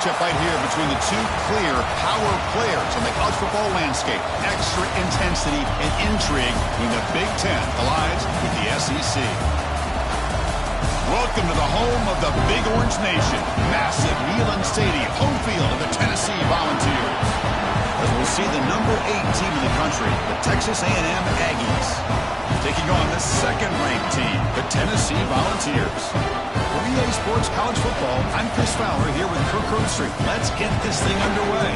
matchup right here between the two clear power players on the college football landscape. Extra intensity and intrigue when the Big Ten collides with the SEC. Welcome to the home of the Big Orange Nation. Massive Neyland Stadium, home field of the Tennessee Volunteers. As we'll see the number 8 team in the country, the Texas A&M Aggies, taking on the second-ranked team, the Tennessee Volunteers. For EA Sports College Football, I'm Chris Fowler here with Kirk Herbstreit. Let's get this thing underway.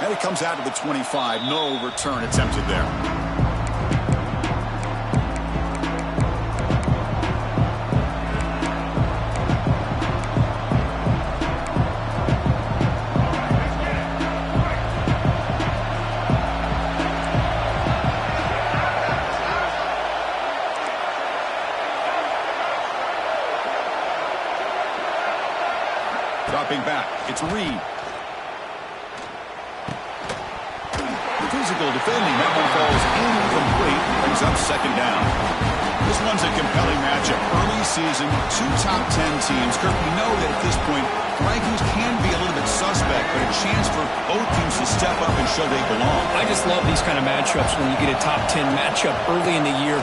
And it comes out to the 25. No return attempted there. Dropping back. It's Reed. Physical defending. That one falls incomplete. Brings up second down. This one's a compelling matchup. Early season, 2 top 10 teams. Kirk, we know that at this point, rankings can be a little bit suspect, but a chance for both teams to step up and show they belong. I just love these kind of matchups when you get a top 10 matchup early in the year.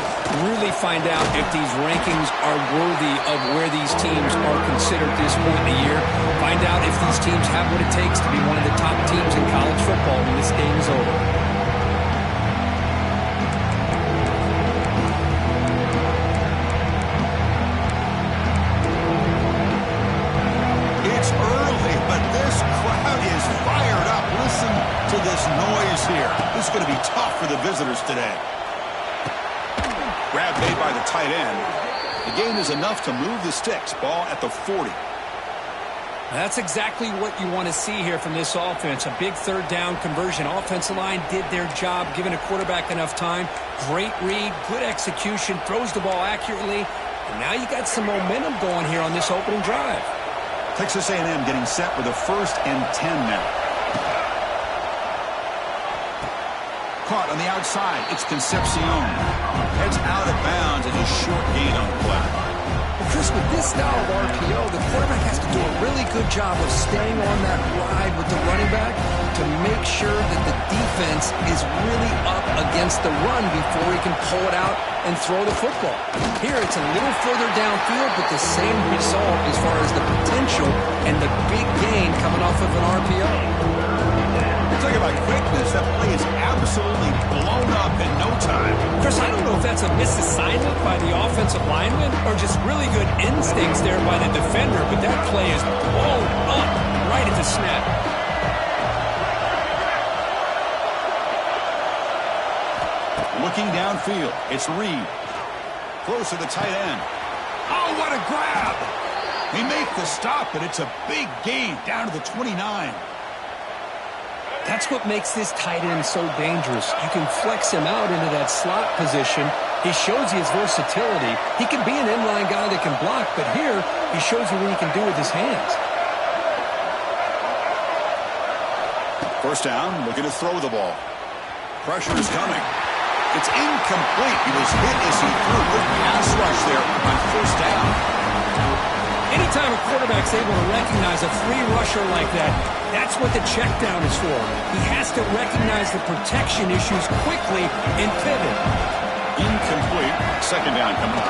Really find out if these rankings are worthy of where these teams are considered this point in the year. Find out if these teams have what it takes to be one of the top teams in college football when this game is over. This is going to be tough for the visitors today. Grab made by the tight end. The gain is enough to move the sticks. Ball at the 40. That's exactly what you want to see here from this offense. A big third down conversion. Offensive line did their job, giving a quarterback enough time. Great read, good execution, throws the ball accurately. And now you got some momentum going here on this opening drive. Texas A&M getting set with a 1st and 10 now. Caught on the outside. It's Concepcion. Heads out of bounds and a short gain on the play. Well, Chris, with this style of RPO, the quarterback has to do a really good job of staying on that ride with the running back to make sure that the defense is really up against the run before he can pull it out and throw the football. Here, it's a little further downfield, but the same result as far as the potential and the big gain coming off of an RPO. Talk about quickness. That play is absolutely blown up in no time. Chris, I don't know if that's a misassignment by the offensive lineman or just really good instincts there by the defender, but that play is blown up right at the snap. Looking downfield, it's Reed. Close to the tight end. Oh, what a grab! They make the stop, but it's a big gain down to the 29. That's what makes this tight end so dangerous. You can flex him out into that slot position. He shows you his versatility. He can be an inline guy that can block, but here he shows you what he can do with his hands. First down, looking to throw the ball. Pressure is coming. It's incomplete. He was hit as he threw. Good pass rush there on 1st down. Anytime a quarterback's able to recognize a free rusher like that, that's what the check down is for. He has to recognize the protection issues quickly and pivot. Incomplete. Second down coming up.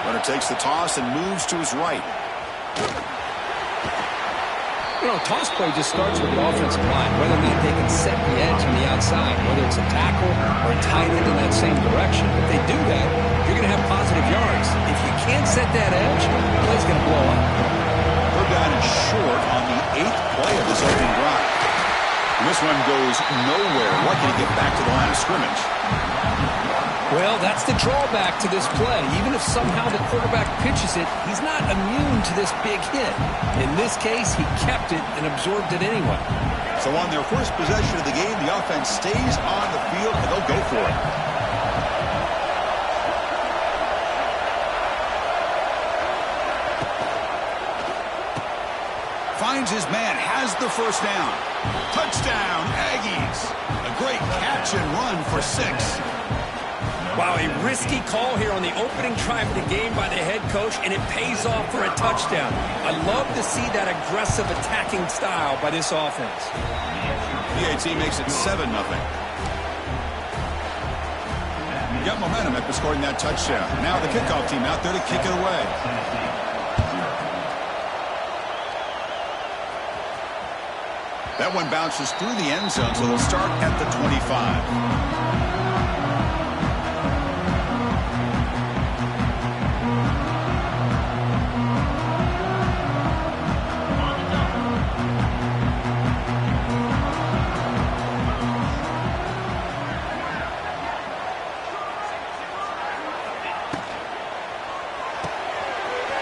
Runner takes the toss and moves to his right. You know, toss play just starts with the offensive line, whether or not they can set the edge on the outside, whether it's a tackle or a tight end in that same direction. If they do that, you're going to have positive yards. If you can't set that edge, the play's going to blow up. Third down and short on the 8th play of this opening drive. And this one goes nowhere. Lucky to get back to the line of scrimmage. Well, that's the drawback to this play. Even if somehow the quarterback pitches it, he's not immune to this big hit. In this case, he kept it and absorbed it anyway. So on their first possession of the game, the offense stays on the field, and they'll go for it. Finds his man, has the first down. Touchdown, Aggies. A great catch and run for 6. Wow, a risky call here on the opening drive of the game by the head coach, and it pays off for a touchdown. I love to see that aggressive attacking style by this offense. PAT makes it 7-0. Got momentum after scoring that touchdown. Now the kickoff team out there to kick it away. That one bounces through the end zone, so they'll start at the 25.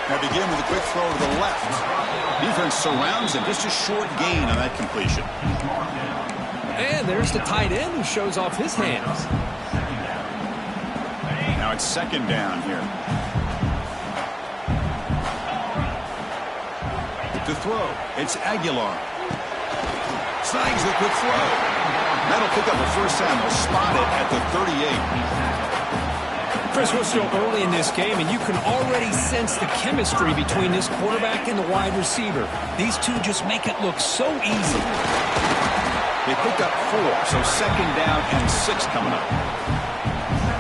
Now begin with a quick throw to the left. Defense surrounds him. Just a short gain on that completion. And there's the tight end who shows off his hands. Now it's second down here. To throw, it's Aguilar. Snags the quick throw. That'll pick up a first down. They'll spot it at the 38. Chris, we're still early in this game, and you can already sense the chemistry between this quarterback and the wide receiver. These two just make it look so easy. They picked up 4, so second down and 6 coming up.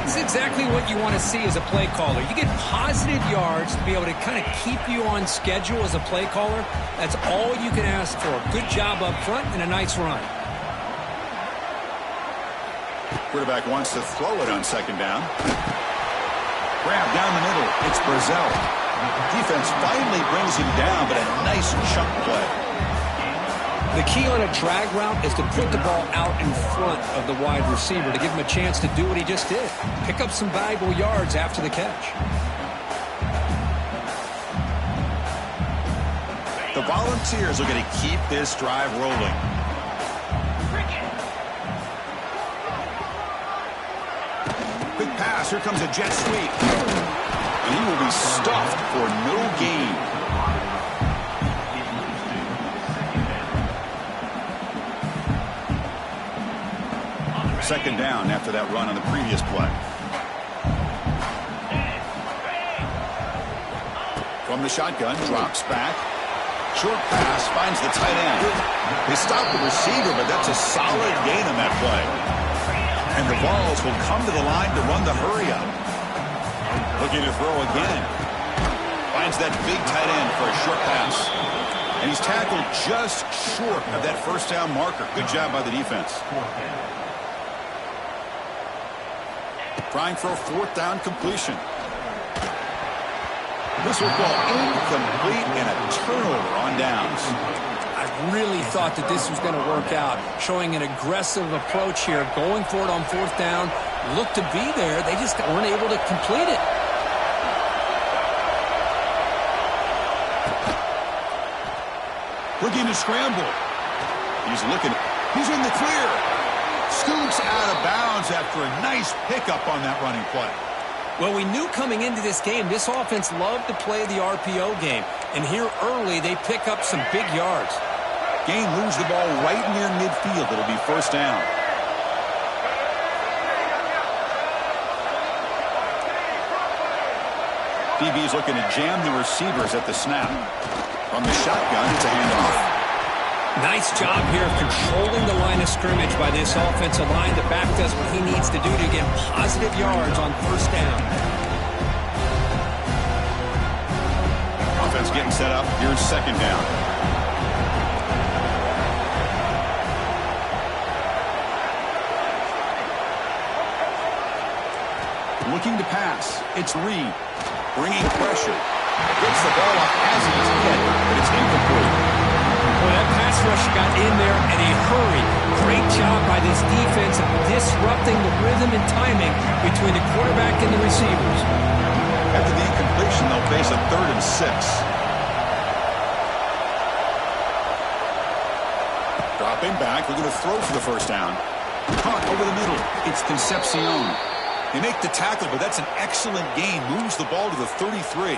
This is exactly what you want to see as a play caller. You get positive yards to be able to kind of keep you on schedule as a play caller. That's all you can ask for. Good job up front and a nice run. Quarterback wants to throw it on second down. Grab down the middle. It's Brazell. Defense finally brings him down, but a nice chunk play. The key on a drag route is to put the ball out in front of the wide receiver to give him a chance to do what he just did. Pick up some valuable yards after the catch. The Volunteers are going to keep this drive rolling. Quick pass. Here comes a jet sweep. And he will be stuffed for no gain. Second down after that run on the previous play. From the shotgun, drops back. Short pass, finds the tight end. They stop the receiver, but that's a solid gain on that play. And the Vols will come to the line to run the hurry-up. Looking to throw again. Finds that big tight end for a short pass. And he's tackled just short of that first down marker. Good job by the defense. Trying for a fourth down completion. This will fall incomplete and a turnover on downs. I really thought that this was going to work out. Showing an aggressive approach here. Going for it on fourth down. Looked to be there. They just weren't able to complete it. Looking to scramble. He's looking. He's in the clear. Scoots out of bounds after a nice pickup on that running play. Well, we knew coming into this game, this offense loved to play the RPO game. And here early, they pick up some big yards. Gain moves the ball right near midfield. It'll be first down. DB's looking to jam the receivers at the snap. From the shotgun, it's a handoff. Nice job here of controlling the line of scrimmage by this offensive line. The back does what he needs to do to get positive yards on first down. Offense getting set up. Here's second down. Looking to pass. It's Reed. Bringing pressure. Gets the ball up as he's hit, but it's incomplete. Well, that pass rush got in there and and a hurry. Great job by this defense of disrupting the rhythm and timing between the quarterback and the receivers. After the incompletion, they'll face a 3rd and 6. Dropping back, we're going to throw for the first down. Caught over the middle. It's Concepcion. They make the tackle, but that's an excellent gain. Moves the ball to the 33.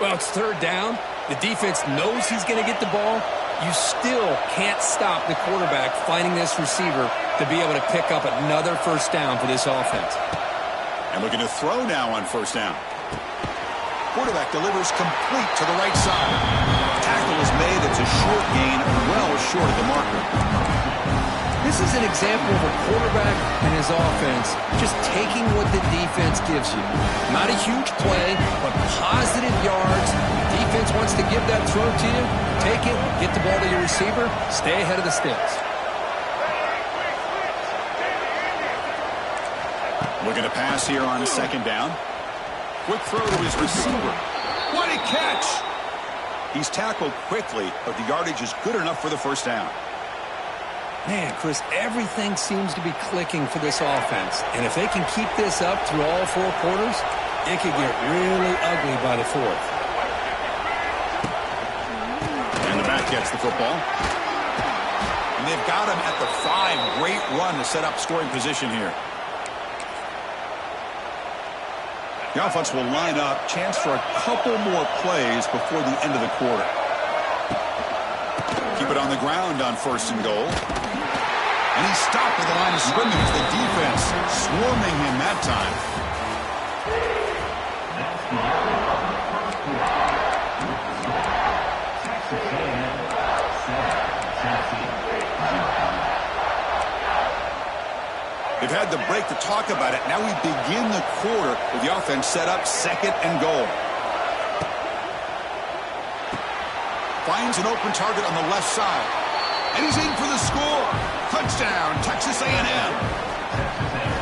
Well, it's 3rd down. The defense knows he's going to get the ball. You still can't stop the quarterback finding this receiver to be able to pick up another first down for this offense. And looking to throw now on first down. Quarterback delivers complete to the right side. Tackle is made. It's a short gain, well short of the marker. This is an example of a quarterback and his offense just taking what the defense gives you. Not a huge play, but positive yards. Defense wants to give that throw to you. Take it, get the ball to your receiver, stay ahead of the sticks. Looking to pass here on second down. Quick throw to his receiver. What a catch! He's tackled quickly, but the yardage is good enough for the first down. Man, Chris, everything seems to be clicking for this offense. And if they can keep this up through all 4 quarters, it could get really ugly by the 4th. And the back gets the football. And they've got him at the 5. Great run to set up scoring position here. The offense will line up. Chance for a couple more plays before the end of the quarter. Keep it on the ground on 1st and goal. And he's stopped at the line of scrimmage. The defense swarming him that time. They've had the break to talk about it. Now we begin the quarter with the offense set up 2nd and goal. Finds an open target on the left side. And he's in for the score. Touchdown, Texas A&M.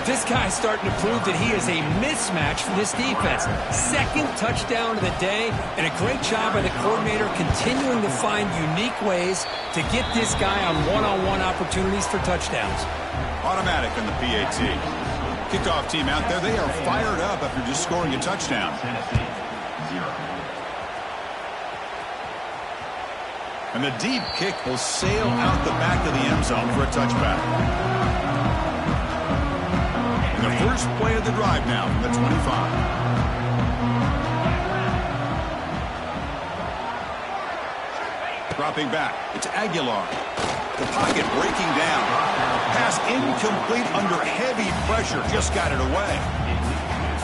This guy's starting to prove that he is a mismatch for this defense. 2nd touchdown of the day, and a great job by the coordinator continuing to find unique ways to get this guy on one-on-one opportunities for touchdowns. Automatic on the PAT. Kickoff team out there, they are fired up after just scoring a touchdown. And the deep kick will sail out the back of the end zone for a touchback. And the first play of the drive now from the 25. Dropping back, it's Aguilar. The pocket breaking down. Pass incomplete under heavy pressure. Just got it away.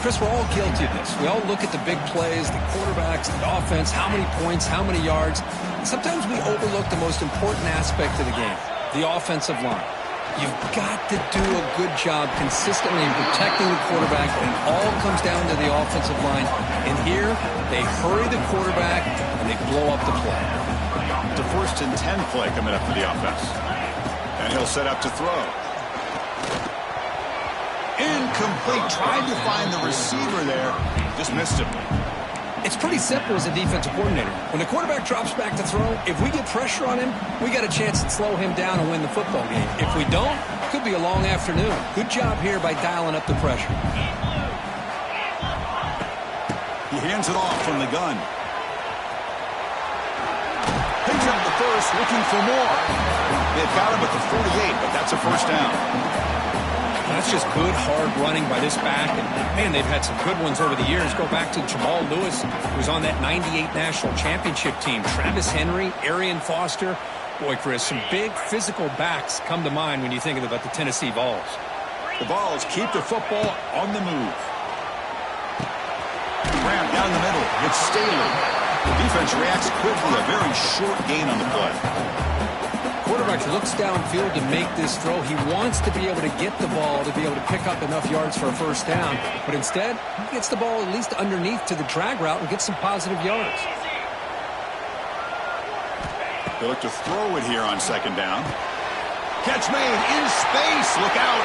Chris, we're all guilty of this. We all look at the big plays, the quarterbacks, the offense, how many points, how many yards. And sometimes we overlook the most important aspect of the game, the offensive line. You've got to do a good job consistently in protecting the quarterback, and it all comes down to the offensive line. And here, they hurry the quarterback, and they blow up the play. The 1st and 10 play coming up for the offense. And he'll set up to throw. Incomplete. Tried to find the receiver there. Just missed him. It's pretty simple as a defensive coordinator. When the quarterback drops back to throw, if we get pressure on him, we got a chance to slow him down and win the football game. If we don't, it could be a long afternoon. Good job here by dialing up the pressure. He hands it off from the gun. Picks up the first, looking for more. They've got him at the 48, but that's a first down. That's just good, hard running by this back. And, man, they've had some good ones over the years. Go back to Jamal Lewis, who was on that 98 National Championship team. Travis Henry, Arian Foster. Boy, Chris, some big physical backs come to mind when you think about the Tennessee Vols. The Vols keep the football on the move. Graham down the middle. It's Staley. The defense reacts quickly. A very short gain on the play. Quarterback looks downfield to make this throw. He wants to be able to get the ball to be able to pick up enough yards for a first down. But instead, he gets the ball at least underneath to the drag route and gets some positive yards. They look to throw it here on 2nd down. Catch made in space. Look out.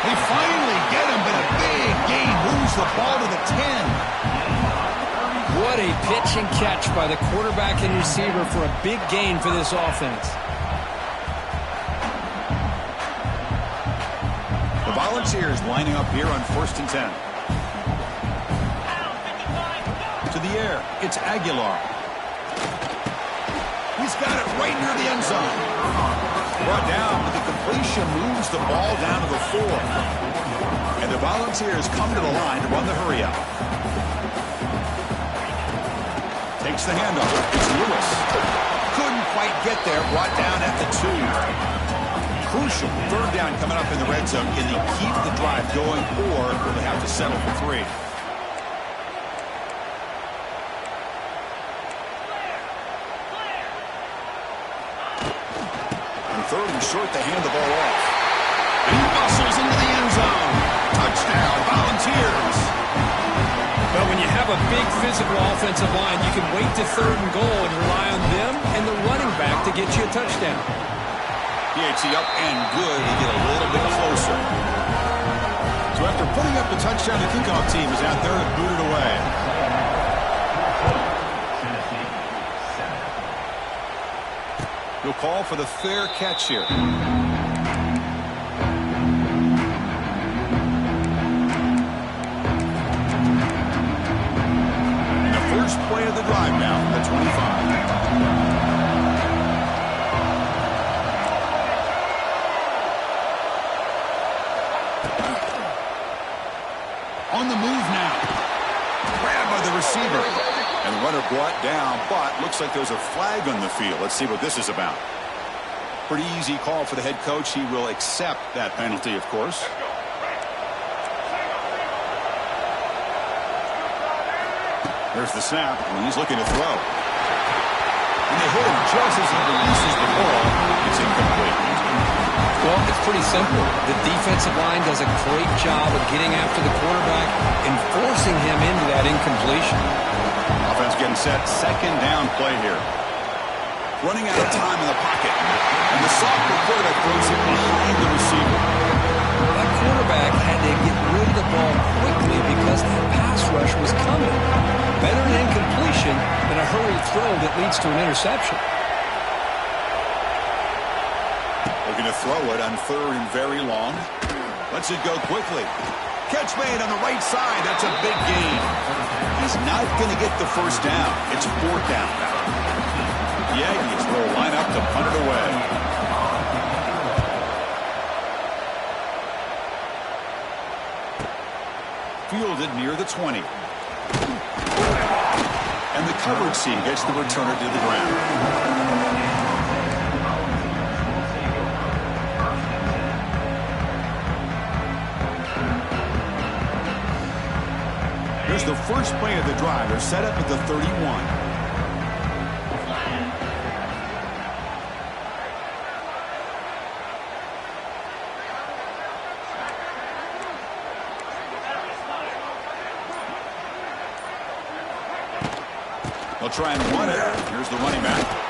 They finally get him, but a big gain moves the ball to the 10. What a pitch and catch by the quarterback and receiver for a big gain for this offense. The Volunteers lining up here on 1st and 10. To the air, it's Aguilar. He's got it right near the end zone. Brought down, but the completion moves the ball down to the 4. And the Volunteers come to the line to run the hurry-up. Takes the handoff. It's Lewis. Couldn't quite get there. Brought down at the 2. Crucial 3rd down coming up in the red zone. Can they keep the drive going, or will they have to settle for 3? And 3rd and short, they hand the ball off. And he bustles into the end zone. Touchdown, Volunteers. But when you have a big physical offensive line, you can wait to 3rd and goal and rely on them and the running back to get you a touchdown. PHC up and good to get a little bit closer. So after putting up the touchdown, the kickoff team is out there to boot it away. He'll call for the fair catch here. And the first play of the drive now from the 25. On the move now. Grabbed by the receiver. And the runner brought down, but looks like there's a flag on the field. Let's see what this is about. Pretty easy call for the head coach. He will accept that penalty, of course. There's the snap, and he's looking to throw. And they hit him just as he releases the ball. It's incomplete. Well, it's pretty simple. The defensive line does a great job of getting after the quarterback and forcing him into that incompletion. Offense getting set. 2nd down play here. Running out of time in the pocket. And the sophomore quarterback throws it behind the receiver. That quarterback had to get rid of the ball quickly because that pass rush was coming. Better an incompletion than a hurried throw that leads to an interception. Looking to throw it on 3rd and very long. Lets it go quickly. Catch made on the right side. That's a big gain. He's not going to get the 1st down. It's 4th down now. The Aggies will line up to punt it away. Fielded near the 20. And the coverage team gets the returner to the ground. Here's the first play of the drive. They're set up at the 31. They'll try and run it. Here's the running back.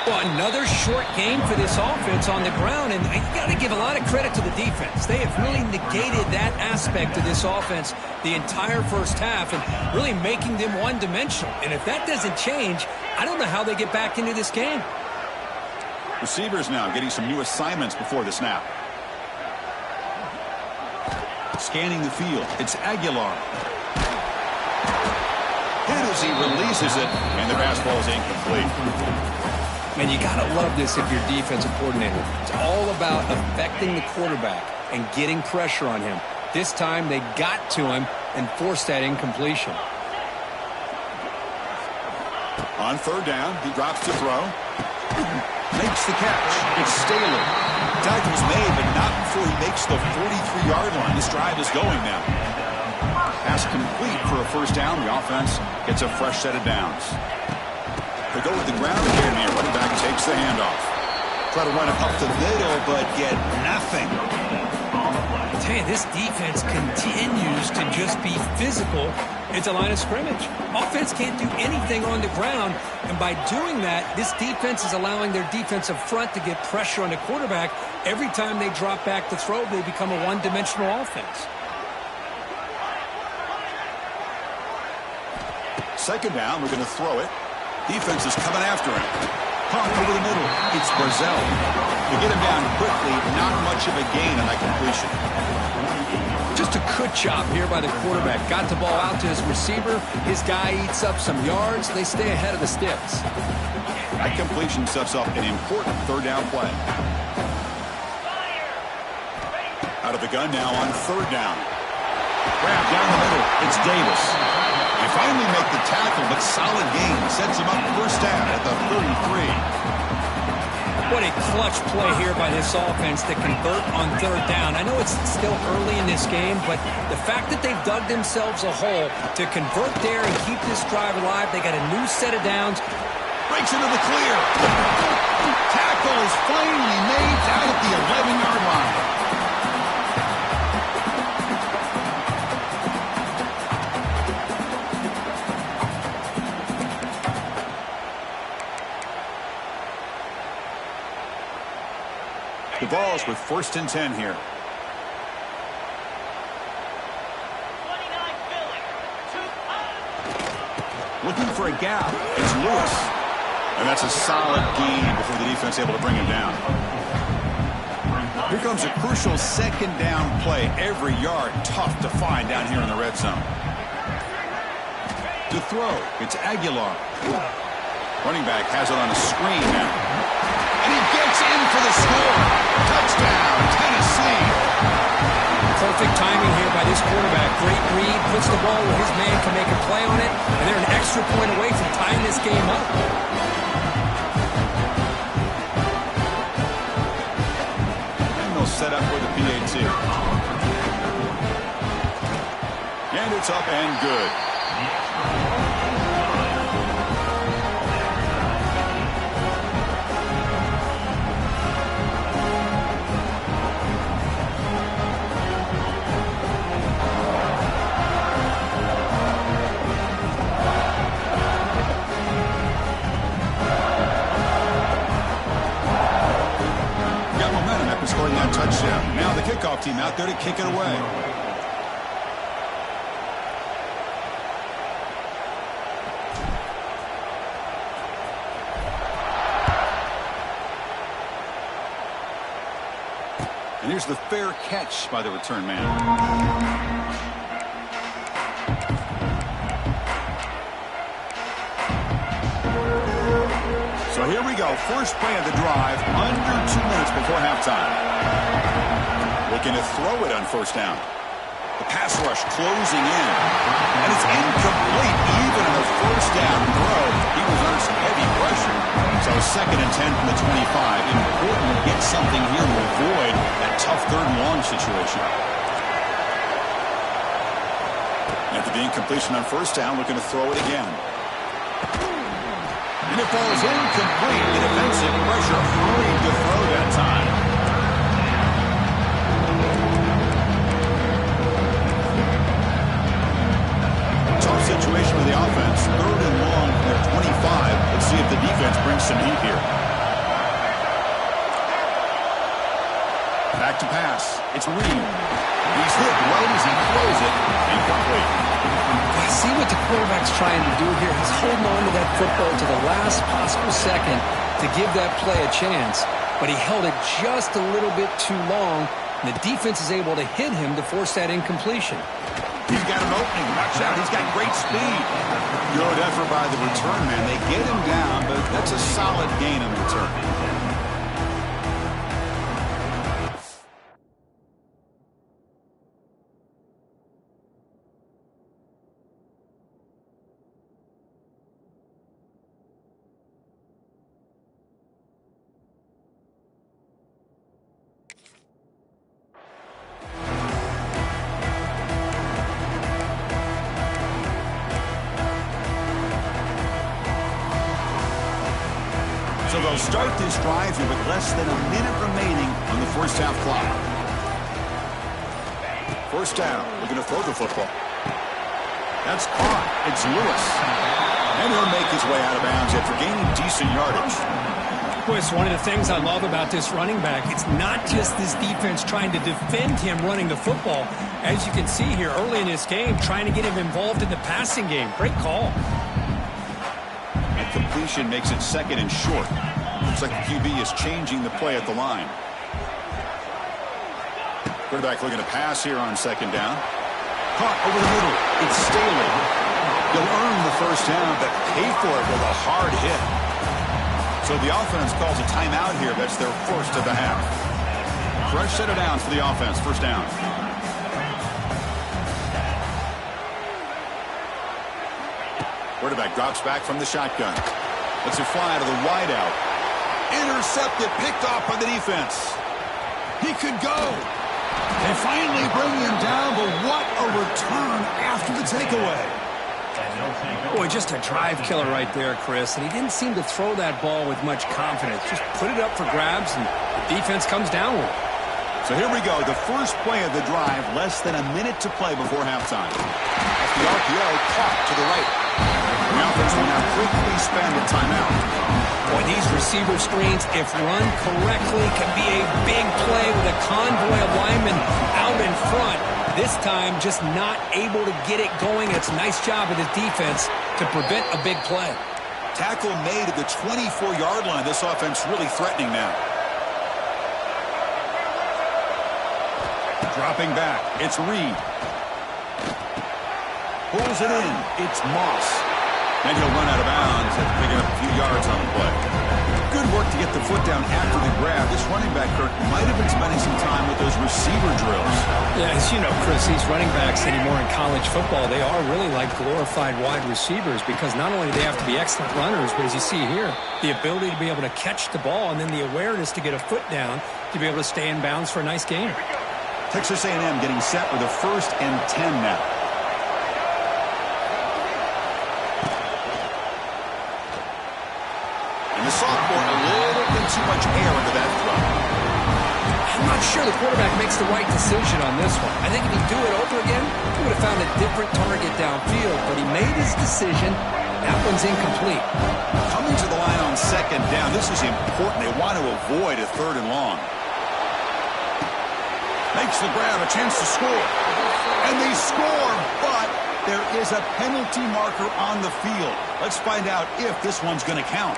Well, another short game for this offense on the ground, and you got to give a lot of credit to the defense. They have really negated that aspect of this offense the entire first half and really making them one-dimensional. And if that doesn't change, I don't know how they get back into this game. Receivers now getting some new assignments before the snap. Scanning the field. It's Aguilar. Hit as he releases it, and the pass ball is incomplete. Man, you got to love this if you're defensive coordinator. It's all about affecting the quarterback and getting pressure on him. This time they got to him and forced that incompletion. On 3rd down, he drops to throw. Makes the catch. It's Staley. Tackle's made, but not before he makes the 43-yard line. This drive is going now. Pass complete for a 1st down. The offense gets a fresh set of downs. They go with the ground again here. Running back takes the handoff. Try to run it up the middle, but get nothing. I tell you, this defense continues to just be physical at the line of scrimmage. Offense can't do anything on the ground, and by doing that, this defense is allowing their defensive front to get pressure on the quarterback. Every time they drop back to throw, they become a one-dimensional offense. Second down, we're going to throw it. Defense is coming after him. Pump over the middle. It's Brazil. To get him down quickly, not much of a gain on that completion. Just a good job here by the quarterback. Got the ball out to his receiver. His guy eats up some yards. They stay ahead of the sticks. That completion sets up an important third down play. Out of the gun now on third down. Grab down the middle. It's Davis. They finally make the tackle, but solid gain. Sets him up first down at the 33. What a clutch play here by this offense to convert on third down. I know it's still early in this game, but the fact that they've dug themselves a hole to convert there and keep this drive alive, they got a new set of downs. Breaks into the clear. Tackle is finally made down at the 11-yard line. The ball's with 1st and 10 here. Looking for a gap. It's Lewis. And that's a solid gain before the defense able to bring him down. Here comes a crucial second down play. Every yard tough to find down here in the red zone. To throw, it's Aguilar. Running back has it on a screen now. And he gets in for the score. Touchdown, Tennessee. Perfect timing here by this quarterback. Great read, puts the ball where his man can make a play on it, and they're an extra point away from tying this game up. And they'll set up for the PAT. And it's up and good. Scoring that touchdown. Now the kickoff team out there to kick it away. And here's the fair catch by the return man. So here we go. First play of the drive, under 2 minutes before halftime. Looking to throw it on first down. The pass rush closing in. And it's incomplete even in the first down throw. He was under some heavy pressure. So 2nd and 10 from the 25. Important to get something here to avoid that tough third and long situation. After the incompletion on first down, looking to throw it again. And it falls incomplete. The defensive pressure hurried to throw that time. Tough situation for the offense. 3rd and long from their 25. Let's see if the defense brings some heat here. Back to pass. It's Reed. He's hit right as he throws it. Incomplete. See what the quarterback's trying to do here. He's holding on to that football to the last possible second to give that play a chance. But he held it just a little bit too long, and the defense is able to hit him to force that incompletion. He's got an opening. Watch out. He's got great speed. Good effort by the return man. They get him down, but that's a solid gain in the return. So they'll start this drive here with less than a minute remaining on the first half clock. First down. We're going to throw the football. That's caught. It's Lewis. And he'll make his way out of bounds after gaining decent yardage. Boy, it's one of the things I love about this running back. It's not just this defense trying to defend him running the football. As you can see here early in this game, trying to get him involved in the passing game. Great call. completion makes it second and short. Looks like the QB is changing the play at the line. Quarterback looking to pass here on second down. Caught over the middle. It's Staley. He'll earn the first down, but pay for it with a hard hit. So the offense calls a timeout here. That's their first of the half. Fresh set of downs for the offense. First down. Quarterback drops back from the shotgun. Lets it fly to the wideout. Intercepted, picked off by the defense. He could go. They finally bring him down, but what a return after the takeaway. Boy, just a drive killer right there, Chris. And he didn't seem to throw that ball with much confidence. Just put it up for grabs, and the defense comes down with it. So here we go. The first play of the drive, less than a minute to play before halftime. That's the RPO caught to the right. The offense will now quickly spend a timeout. Boy, these receiver screens, if run correctly, can be a big play with a convoy of linemen out in front. This time, just not able to get it going. It's a nice job of the defense to prevent a big play. Tackle made at the 24-yard line. This offense really threatening now. Dropping back. It's Reed. Pulls it in. It's Moss. And he'll run out of bounds after picking up a few yards on the play. Good work to get the foot down after the grab. This running back, Kirk, might have been spending some time with those receiver drills. Yeah, as you know, Chris, these running backs anymore in college football, they are really like glorified wide receivers because not only do they have to be excellent runners, but as you see here, the ability to be able to catch the ball and then the awareness to get a foot down to be able to stay in bounds for a nice gain. Texas A&M getting set with a 1st and 10 now. And the sophomore a little bit too much air into that throw. I'm not sure the quarterback makes the right decision on this one. I think if he'd do it over again, he would have found a different target downfield, but he made his decision. That one's incomplete. Coming to the line on second down, this is important. They want to avoid a 3rd and long. Makes the grab, a chance to score. And they score, but there is a penalty marker on the field. Let's find out if this one's going to count.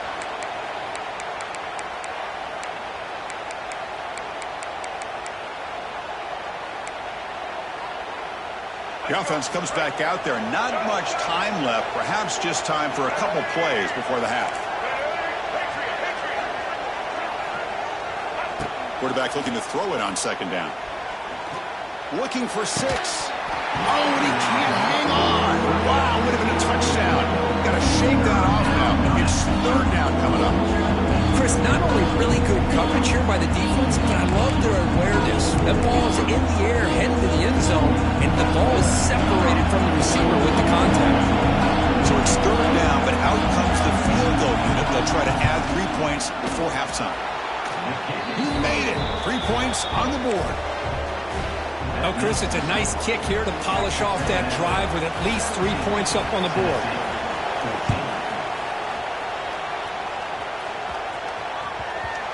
The offense comes back out there. Not much time left. Perhaps just time for a couple plays before the half. Quarterback looking to throw it on second down. Looking for 6. Oh, and he can't hang on. Wow, would have been a touchdown. Got to shake that off now. It's 3rd down coming up. Chris, not only really good coverage here by the defense, but I love their awareness. That ball's in the air, heading to the end zone, and the ball is separated from the receiver with the contact. So it's 3rd down, but out comes the field goal unit. They'll try to add 3 points before halftime. He made it. 3 points on the board. Oh, Chris, it's a nice kick here to polish off that drive with at least 3 points up on the board.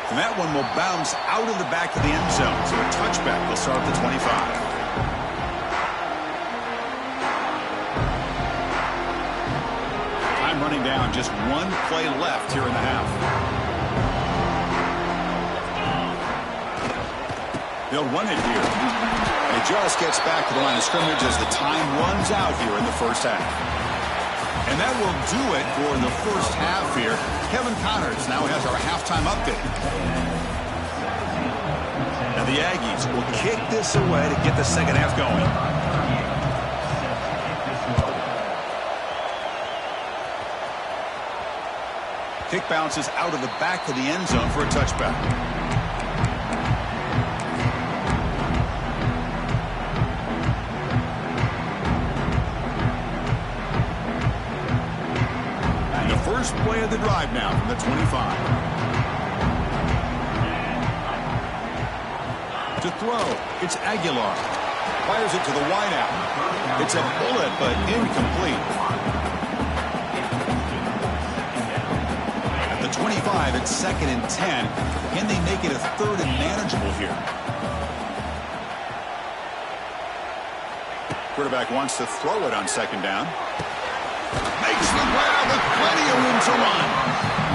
And that one will bounce out of the back of the end zone. So a touchback will start at the 25. Time running down. Just 1 play left here in the half. They'll run it here. It just gets back to the line of scrimmage as the time runs out here in the first half. And that will do it for the first half here. Kevin Connors now has our halftime update. And the Aggies will kick this away to get the second half going. Kick bounces out of the back of the end zone for a touchback. First play of the drive now from the 25. To throw, it's Aguilar. Fires it to the wideout. It's a bullet, but incomplete. At the 25, it's 2nd and 10. Can they make it a 3rd and manageable here? Quarterback wants to throw it on second down. Makes the grab with plenty of room to run.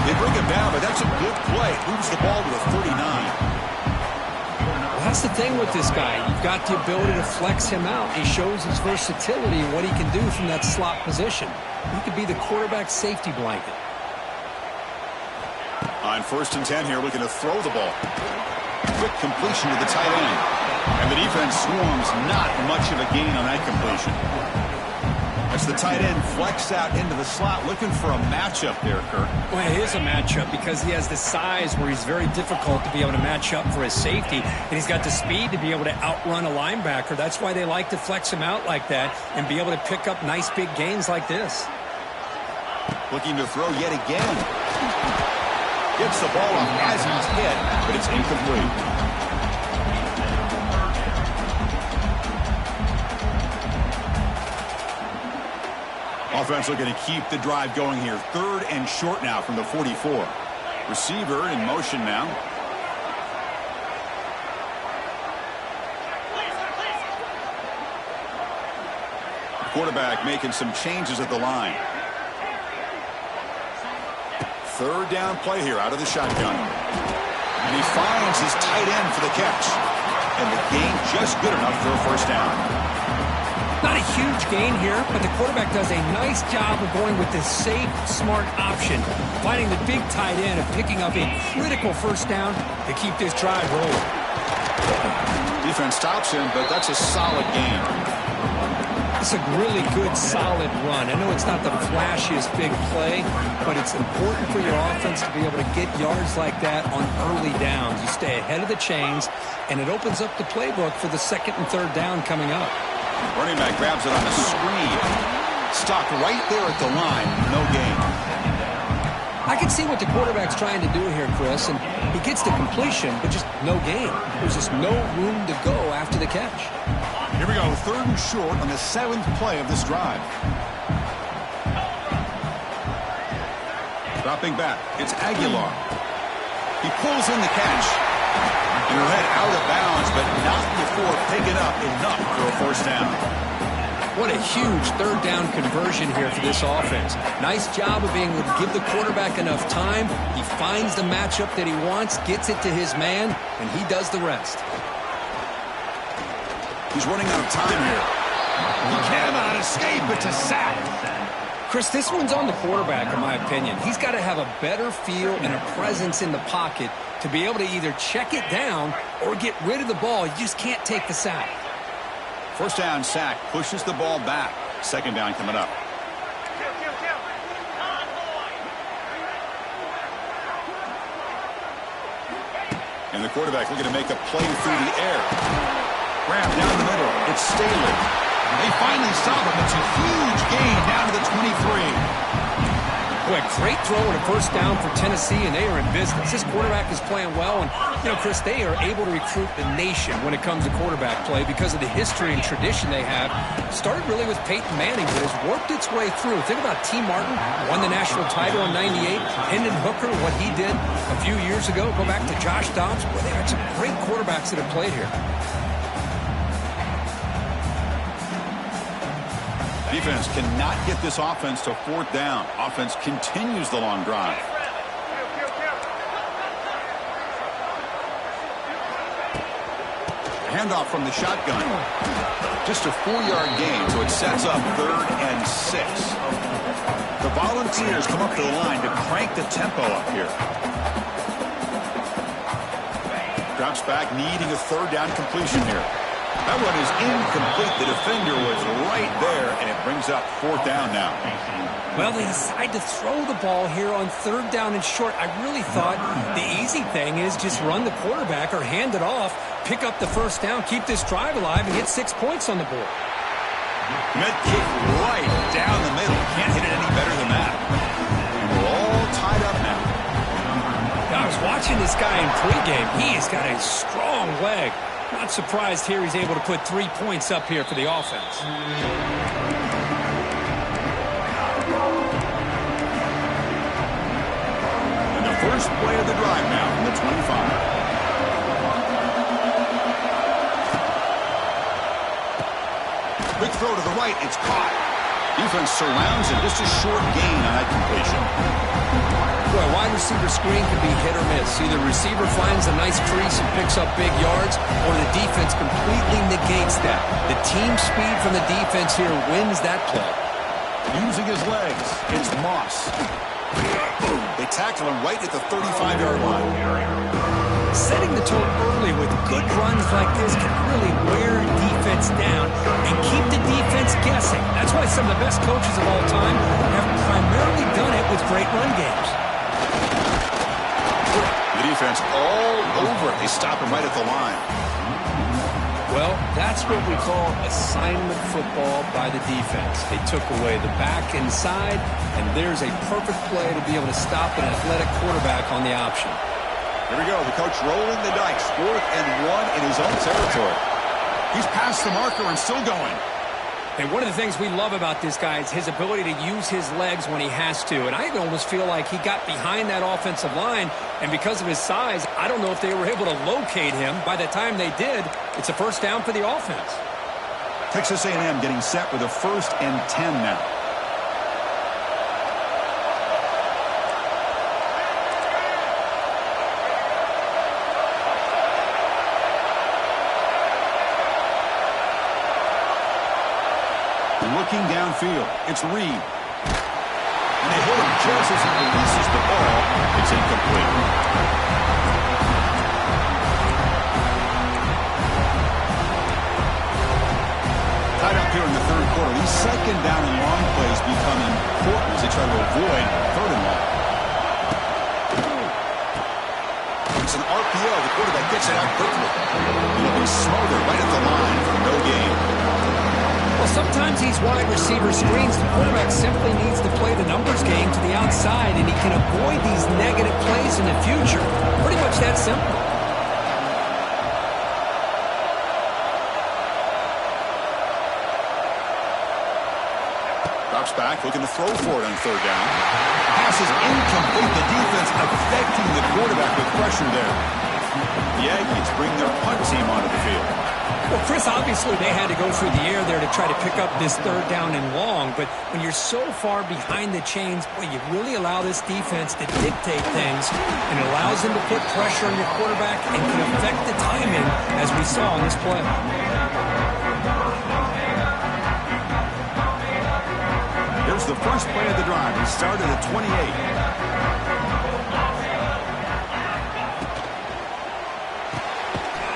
They bring him down, but that's a good play. Moves the ball to the 39. That's the thing with this guy. You've got the ability to flex him out. He shows his versatility and what he can do from that slot position. He could be the quarterback's safety blanket. On 1st and 10 here, looking to throw the ball. Quick completion to the tight end. And the defense swarms, not much of a gain on that completion. As the tight end flex out into the slot, looking for a matchup there, Kirk. Well, it is a matchup because he has the size where he's very difficult to be able to match up for his safety, and he's got the speed to be able to outrun a linebacker. That's why they like to flex him out like that and be able to pick up nice big gains like this. Looking to throw yet again. Gets the ball off as he's hit, but it's incomplete. Offense looking to keep the drive going here. 3rd and short now from the 44. Receiver in motion now. Quarterback making some changes at the line. 3rd down play here out of the shotgun. And he finds his tight end for the catch. And the gain just good enough for a 1st down. Not a huge gain here, but the quarterback does a nice job of going with the safe, smart option, finding the big tight end and picking up a critical 1st down to keep this drive rolling. Defense stops him, but that's a solid gain. It's a really good, solid run. I know it's not the flashiest big play, but it's important for your offense to be able to get yards like that on early downs. You stay ahead of the chains, and it opens up the playbook for the 2nd and 3rd down coming up. Running back grabs it on the screen. Stopped right there at the line. No gain. I can see what the quarterback's trying to do here, Chris, and he gets the completion, but just no gain. There's just no room to go after the catch. Here we go. 3rd and short on the 7th play of this drive. Dropping back. It's Aguilar. He pulls in the catch. And he'll head out of bounds, but not before picking up enough for a 1st down. What a huge 3rd down conversion here for this offense. Nice job of being able to give the quarterback enough time. He finds the matchup that he wants, gets it to his man, and he does the rest. He's running out of time here. He cannot escape. It's a sack. Chris, this one's on the quarterback, in my opinion. He's got to have a better feel and a presence in the pocket to be able to either check it down or get rid of the ball. You just can't take the sack. 1st down sack pushes the ball back. 2nd down coming up. And the quarterback looking to make a play through the air. Grab down the middle. It's Staley. They finally stop him. It's a huge gain down to the 23. Boy, great throw and a 1st down for Tennessee, and they are in business. This quarterback is playing well, and, you know, Chris, they are able to recruit the nation when it comes to quarterback play because of the history and tradition they have. Started really with Peyton Manning, but has worked its way through. Think about T. Martin, won the national title in '98. Hendon Hooker, what he did a few years ago. Go back to Josh Dobbs. Boy, they've had some great quarterbacks that have played here. Defense cannot get this offense to 4th down. Offense continues the long drive. Handoff from the shotgun. Just a 4-yard gain, so it sets up 3rd and 6. The Volunteers come up to the line to crank the tempo up here. Drops back, needing a 3rd down completion here. That one is incomplete. The defender was right there, and it brings up 4th down now. Well, they decide to throw the ball here on 3rd down and short. I really thought the easy thing is just run the quarterback or hand it off, pick up the 1st down, keep this drive alive, and get 6 points on the board. Med kick right down the middle. Can't hit it any better than that. And we're all tied up now. I was watching this guy in pregame. He has got a strong leg. Not surprised here he's able to put 3 points up here for the offense. And the first play of the drive now from the 25. Quick throw to the right. It's caught. Defense surrounds it. Just a short gain on that completion. Boy, wide receiver screen can be hit or miss. Either the receiver finds a nice crease and picks up big yards, or the defense completely negates that. The team speed from the defense here wins that play. Using his legs, it's Moss. They tackle him right at the 35-yard line. Setting the tone early with good runs like this can really wear defense down and keep the defense guessing. That's why some of the best coaches of all time have primarily done it with great run games. The defense all over it. They stop him right at the line. Well, that's what we call assignment football by the defense. They took away the back inside, and there's a perfect play to be able to stop an athletic quarterback on the option. Here we go. The coach rolling the dice. 4th and 1 in his own territory. He's past the marker and still going. And one of the things we love about this guy is his ability to use his legs when he has to. And I almost feel like he got behind that offensive line, and because of his size, I don't know if they were able to locate him. By the time they did, it's a first down for the offense. Texas A&M getting set with a 1st and 10 now. Looking downfield, it's Reed. And they hit him just as he releases the ball. It's incomplete. Tied up here in the 3rd quarter. These 2nd down and long plays become important as they try to avoid 3rd and long. It's an RPO. The quarterback gets it out quickly. He'll be smothered right at the line for no gain. Well, sometimes these wide receiver screens, the quarterback simply needs to play the numbers game to the outside, and he can avoid these negative plays in the future. Pretty much that simple. Drops back, looking to throw for it on 3rd down. Pass is incomplete. The defense affecting the quarterback with pressure there. The Aggies bring their punt team onto the field. Well, Chris, obviously they had to go through the air there to try to pick up this 3rd down and long, but when you're so far behind the chains, boy, you really allow this defense to dictate things, and it allows them to put pressure on your quarterback and can affect the timing, as we saw on this play. Here's the first play of the drive. He started at 28.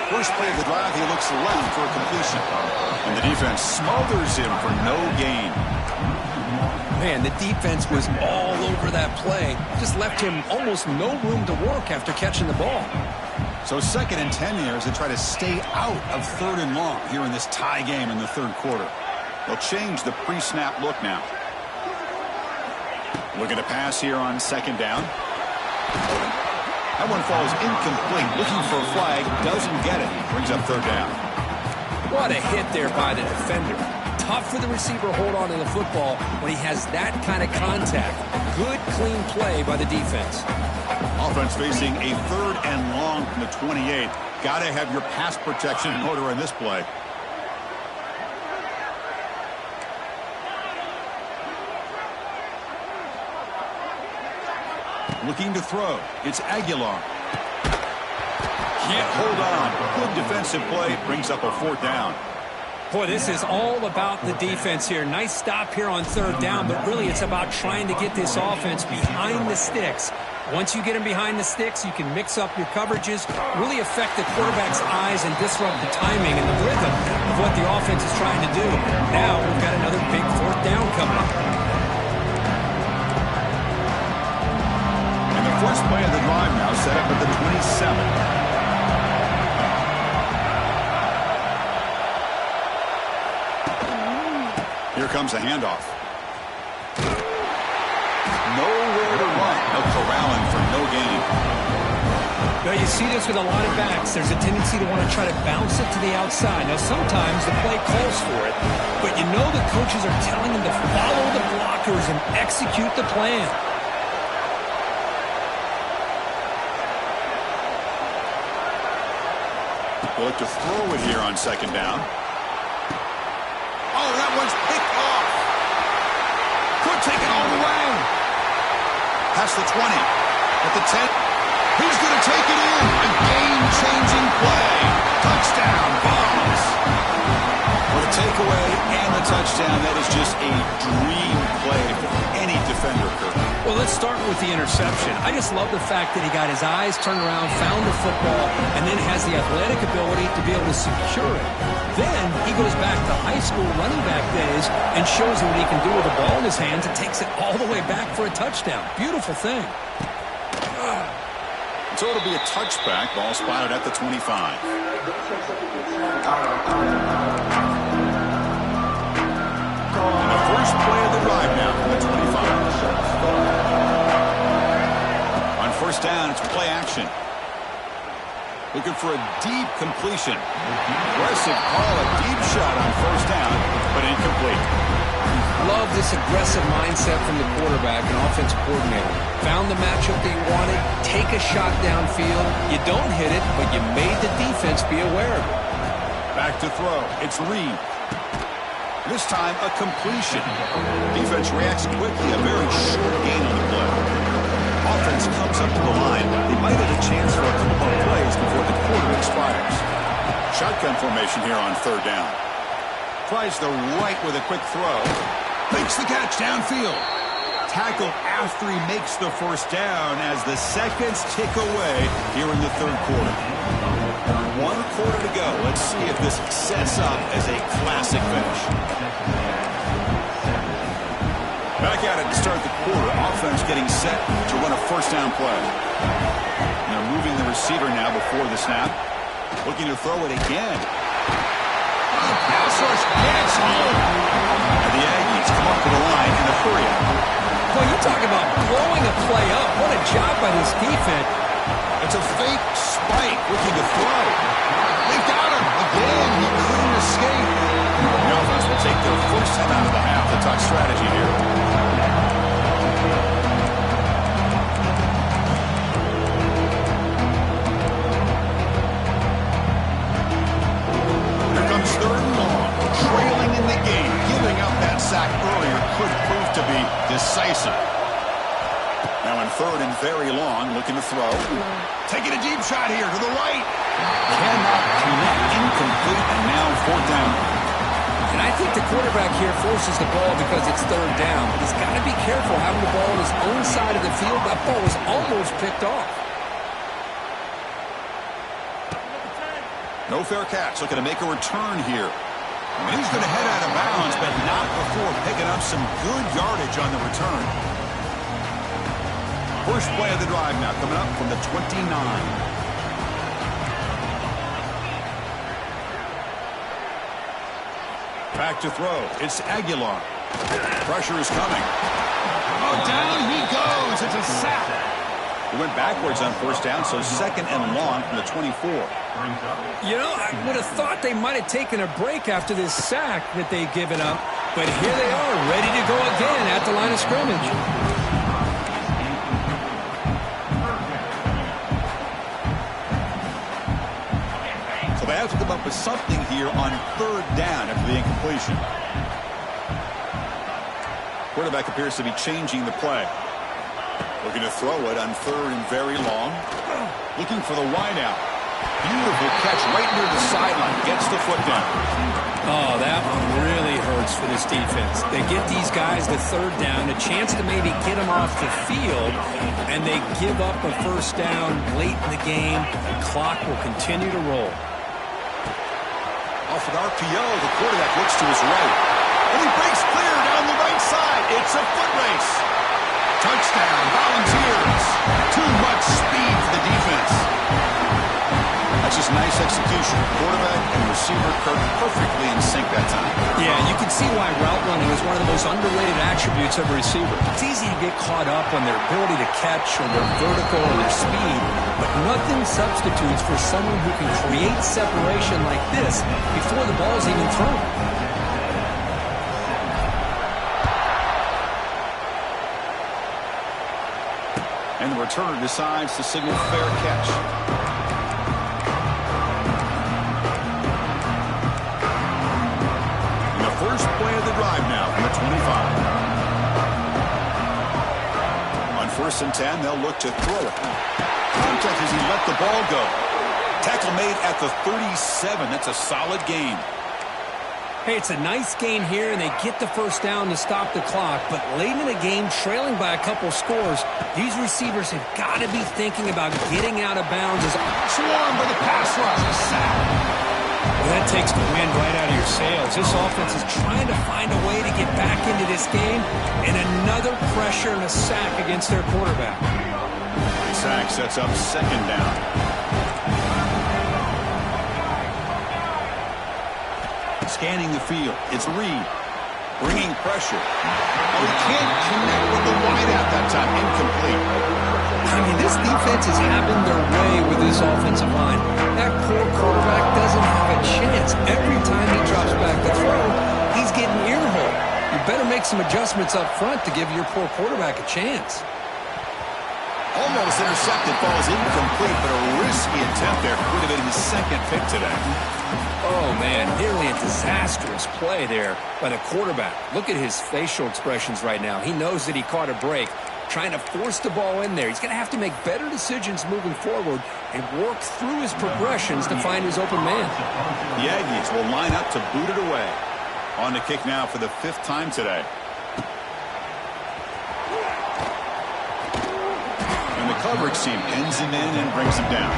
First play of the drive, he looks left for a completion. And the defense smothers him for no gain. Man, the defense was all over that play. Just left him almost no room to work after catching the ball. So 2nd and 10 here as they try to stay out of 3rd and long here in this tie game in the 3rd quarter. They'll change the pre-snap look now. Looking to pass here on 2nd down. That one falls incomplete. Looking for a flag. Doesn't get it. Brings up 3rd down. What a hit there by the defender. Tough for the receiver to hold on to the football when he has that kind of contact. Good, clean play by the defense. Offense facing a 3rd and long from the 28. Got to have your pass protection in order in this play. Looking to throw. It's Aguilar. Can't hold on. Good defensive play. Brings up a 4th down. Boy, this is all about the defense here. Nice stop here on 3rd down, but really it's about trying to get this offense behind the sticks. Once you get them behind the sticks, you can mix up your coverages, really affect the quarterback's eyes and disrupt the timing and the rhythm of what the offense is trying to do. Now we've got another big 4th down coming up. First play of the drive now set up at the 27. Here comes a handoff. Nowhere to run. No corralling for no gain. Now you see this with a lot of backs. There's a tendency to want to try to bounce it to the outside. Now sometimes the play calls for it, but you know the coaches are telling them to follow the blockers and execute the plan. They'll look to throw it here on 2nd down. Oh, that one's picked off. Could take it all the way. Past the 20. At the 10. He's going to take it in. A game-changing play. Touchdown, Vols. With a takeaway and the touchdown, that is just a dream play for any defender, Kirk. Well, let's start with the interception. I just love the fact that he got his eyes turned around, found the football, and then has the athletic ability to be able to secure it. Then he goes back to high school running back days and shows him what he can do with the ball in his hands and takes it all the way back for a touchdown. Beautiful thing. So it'll be a touchback. Ball spotted at the 25. And the first play of the drive now from the 25. On first down, it's play action. Looking for a deep completion. Aggressive call, a deep shot on first down, but incomplete. Love this aggressive mindset from the quarterback and offensive coordinator. Found the matchup that you wanted, take a shot downfield. You don't hit it, but you made the defense be aware of it. Back to throw. It's Reed. This time, a completion. Defense reacts quickly, a very short gain on the play. Offense comes up to the line. They might have a chance for a couple more plays before the quarter expires. Shotgun formation here on third down. Tries the right with a quick throw. Makes the catch downfield. Tackle after he makes the first down as the seconds tick away here in the third quarter. 1 quarter to go. Let's see if this sets up as a classic finish. Back at it to start the quarter. Offense getting set to run a first down play. And they're moving the receiver now before the snap. Looking to throw it again. Pass rush gets home. And the Aggies come up to the line in a hurry. Well, you talk about blowing a play up. What a job by this defense. It's a fake spike looking to throw. They got him. Again, he couldn't escape. The offense will take their first time out of the half. The tuck strategy here. Here comes third and long. Trailing in the game. Giving up that sack earlier could prove to be decisive. Now in third and very long, looking to throw. Taking a deep shot here to the right. Cannot connect. Incomplete, and now fourth down. And I think the quarterback here forces the ball because it's third down. But he's got to be careful having the ball on his own side of the field. That ball was almost picked off. No fair catch. Looking to make a return here. And he's going to head out of bounds, but not before picking up some good yardage on the return. First play of the drive now coming up from the 29. Back to throw. It's Aguilar. Pressure is coming. Oh, down he goes. It's a sack. He went backwards on first down, so second and long from the 24. You know, I would have thought they might have taken a break after this sack that they've given up. But here they are, ready to go again at the line of scrimmage. They have to come up with something here on third down after the incompletion. Quarterback appears to be changing the play. Looking to throw it on third and very long. Looking for the wideout. Beautiful catch right near the sideline. Gets the foot down. Oh, that one really hurts for this defense. They get these guys the third down, a chance to maybe get them off the field, and they give up a first down late in the game. The clock will continue to roll. Off an RPO, the quarterback looks to his right. And he breaks clear down the right side. It's a foot race. Touchdown, Volunteers. Too much speed for the defense. That's just nice execution. Quarterback and receiver Kirk perfectly in sync that time. Yeah, you can see why route running is one of the most underrated attributes of a receiver. It's easy to get caught up on their ability to catch or their vertical or their speed, but nothing substitutes for someone who can create separation like this before the ball's even thrown. And the returner decides to signal fair catch. First play of the drive now from the 25. On 1st and 10. They'll look to throw it. Contact as he let the ball go. Tackle made at the 37. That's a solid gain. Hey, it's a nice gain here, and they get the 1st down to stop the clock. But late in the game, trailing by a couple scores, these receivers have got to be thinking about getting out of bounds. Swarmed by the pass rush. A sack. Well, that takes the wind right out of your sails. This offense is trying to find a way to get back into this game, and another pressure and a sack against their quarterback. The sack sets up 2nd down. Scanning the field. It's Reed. Bringing pressure. Oh, he can't connect with the wideout that time. Incomplete. I mean, this defense is having their way with this offensive line. That poor quarterback doesn't have a chance. Every time he drops back to throw, he's getting earhole. You better make some adjustments up front to give your poor quarterback a chance. Almost intercepted. Falls incomplete, but a risky attempt there. Would have been his 2nd pick today. Oh, man, nearly a disastrous play there by the quarterback. Look at his facial expressions right now. He knows that he caught a break, trying to force the ball in there. He's going to have to make better decisions moving forward and work through his progressions to find his open man. The Aggies will line up to boot it away. On the kick now for the 5th time today. And the coverage team pins him in and brings him down.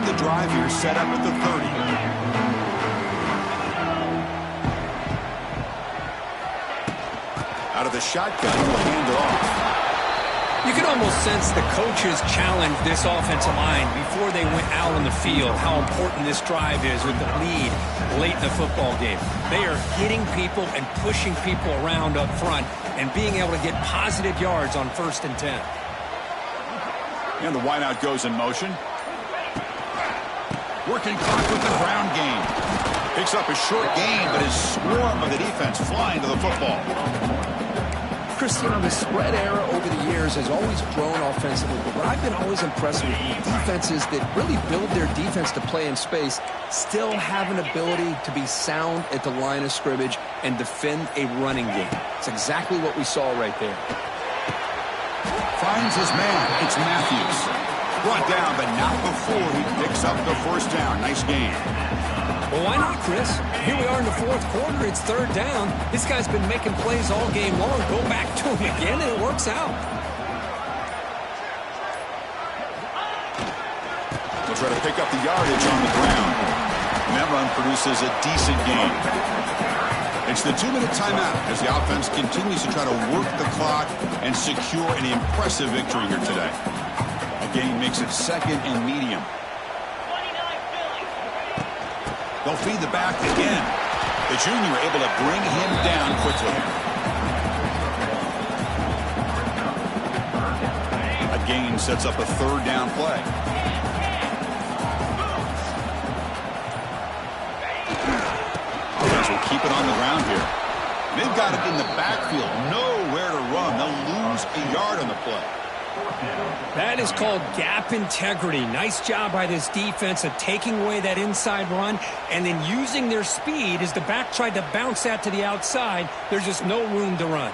The drive here set up at the 30. Out of the shotgun, he'll hand it off. You can almost sense the coaches challenged this offensive line before they went out on the field, how important this drive is with the lead late in the football game. They are hitting people and pushing people around up front and being able to get positive yards on 1st and 10. And the wideout goes in motion. Working clock with the ground game. Picks up a short gain, but his swarm of the defense flying to the football. Chris, you know, the spread era over the years has always grown offensively, but what I've been always impressed with defenses that really build their defense to play in space still have an ability to be sound at the line of scrimmage and defend a running game. It's exactly what we saw right there. Finds his man. It's Matthews. Brought down, but not before he picks up the 1st down. Nice game. Well, why not, Chris? Here we are in the 4th quarter. It's 3rd down. This guy's been making plays all game long. Go back to him again, and it works out. We'll try to pick up the yardage on the ground. And that run produces a decent gain. It's the 2-minute timeout as the offense continues to try to work the clock and secure an impressive victory here today. Gain makes it 2nd and medium. They'll feed the back again. The junior able to bring him down quickly. A gain sets up a 3rd down play. Offense will keep it on the ground here. They've got it in the backfield. Nowhere to run. They'll lose a yard on the play. That is called gap integrity. Nice job by this defense of taking away that inside run and then using their speed as the back tried to bounce that to the outside. There's just no room to run.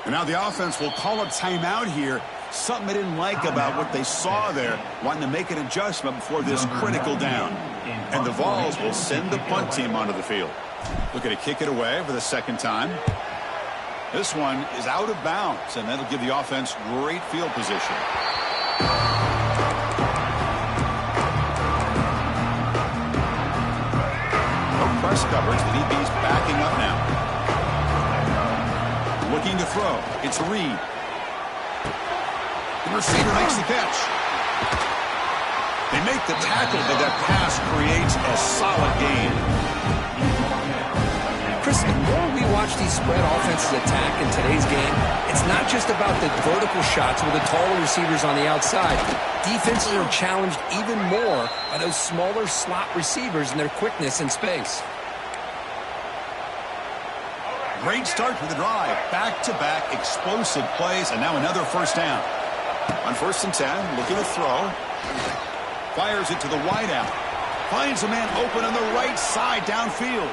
And now the offense will call a timeout here. Something they didn't like about what they saw there, wanting to make an adjustment before this critical down. And the Vols will send the punt team onto the field. Looking to kick it away for the 2nd time. This one is out of bounds, and that'll give the offense great field position. No press coverage. The DB's backing up now. Looking to throw. It's Reed. The receiver makes the catch. They make the tackle, but that pass creates a solid gain. Chris, the more we watch these spread offenses attack in today's game, it's not just about the vertical shots with the taller receivers on the outside. Defenses are challenged even more by those smaller slot receivers and their quickness in space. Great start to the drive. Back-to-back explosive plays, and now another first down. On 1st and 10, looking to throw. Fires it to the wideout. Finds a man open on the right side downfield.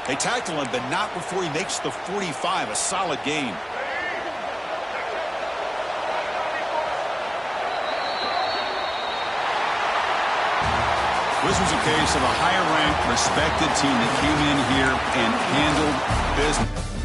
They tackle him, but not before he makes the 45, a solid gain. This was a case of a higher-ranked, respected team that came in here and handled business.